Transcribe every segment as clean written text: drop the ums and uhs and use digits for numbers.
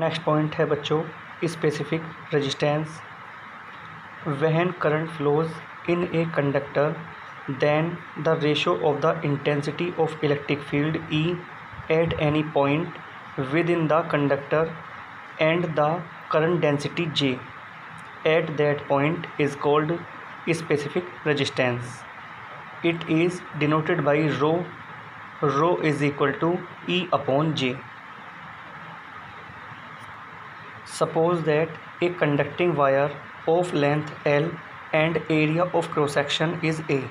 Next point है बच्चों specific resistance. When current flows in a conductor then the ratio of the intensity of electric field E at any point within the conductor and the current density J at that point is called specific resistance. It is denoted by rho. Rho is equal to E upon J. Suppose that a conducting wire of length L and area of cross section is A.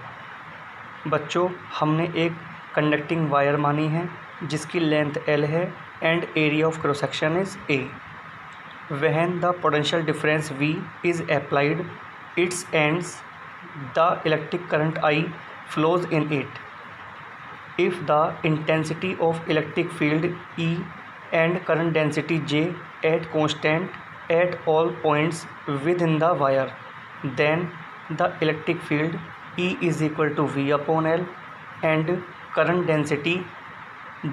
बच्चों हमने एक conducting wire मानी है जिसकी length L है and area of cross section is A. When the potential difference V is applied its ends the electric current I flows in it. If the intensity of electric field E and current density J at constant at all points within the wire, then the electric field E is equal to V upon L and current density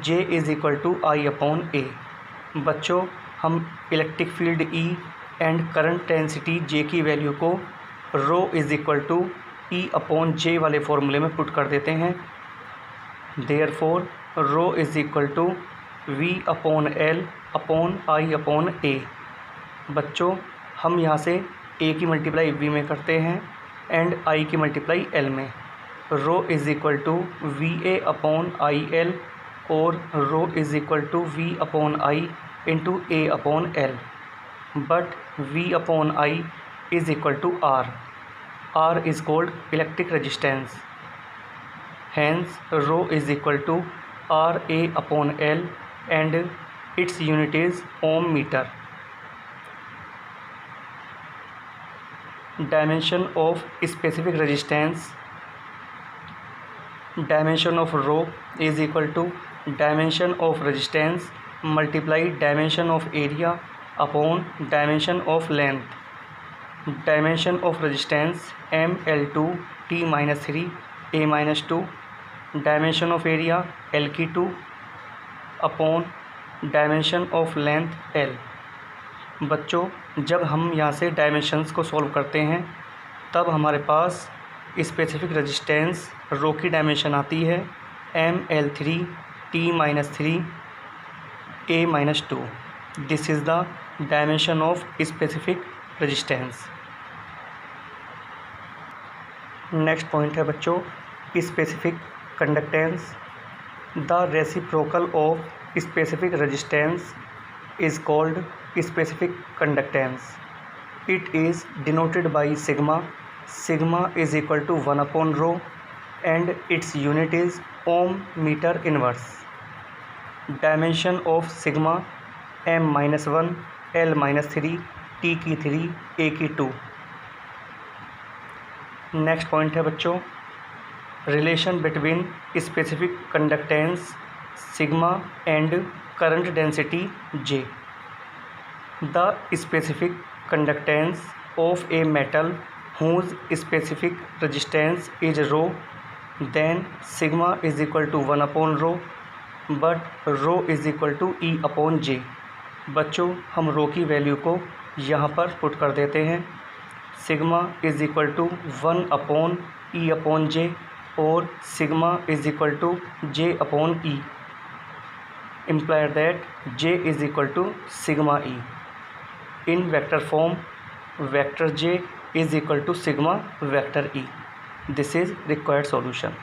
J is equal to I upon A. बच्चों हम electric field E and current density J की वैल्यू को rho is equal to E upon J वाले फॉर्मूले में put कर देते हैं। Therefore rho is equal to V upon L upon I upon A। बच्चों हम यहाँ से A की मल्टीप्लाई V में करते हैं एंड I की मल्टीप्लाई L में। Rho is equal to VA upon IL और rho is equal to V upon I into A upon L, but V upon I is equal to R. R is called electric resistance, hence rho is equal to RA upon L and its unit is ohm meter. Dimension of specific resistance. Dimension of rho is equal to dimension of resistance multiply dimension of area upon dimension of length. Dimension of resistance ML2 T-3 A-2. Dimension of area L2 upon dimension of length L. बच्चों जब हम यहाँ से dimensions को solve करते हैं तब हमारे पास स्पेसिफिक रेजिस्टेंस रो की डायमेंशन आती है ML3 T-3 A-2. This is the dimension of specific resistance. Next point है बच्चों specific conductance. The reciprocal of specific resistance is called specific conductance. It is denoted by sigma. Sigma is equal to 1 upon rho and its unit is ohm meter inverse. Dimension of sigma M-1 L-3 T-3 A-2. Next point है बच्चों relation between specific conductance sigma and current density J. The specific conductance of a metal whose specific resistance is rho, then sigma is equal to 1 upon rho, but rho is equal to E upon J. बच्चों हम रो की वैल्यू को यहाँ पर put कर देते हैं. Sigma is equal to 1 upon E upon J और sigma is equal to J upon E. implied that J is equal to sigma E. In vector form, vector J is equal to sigma vector E. This is required solution.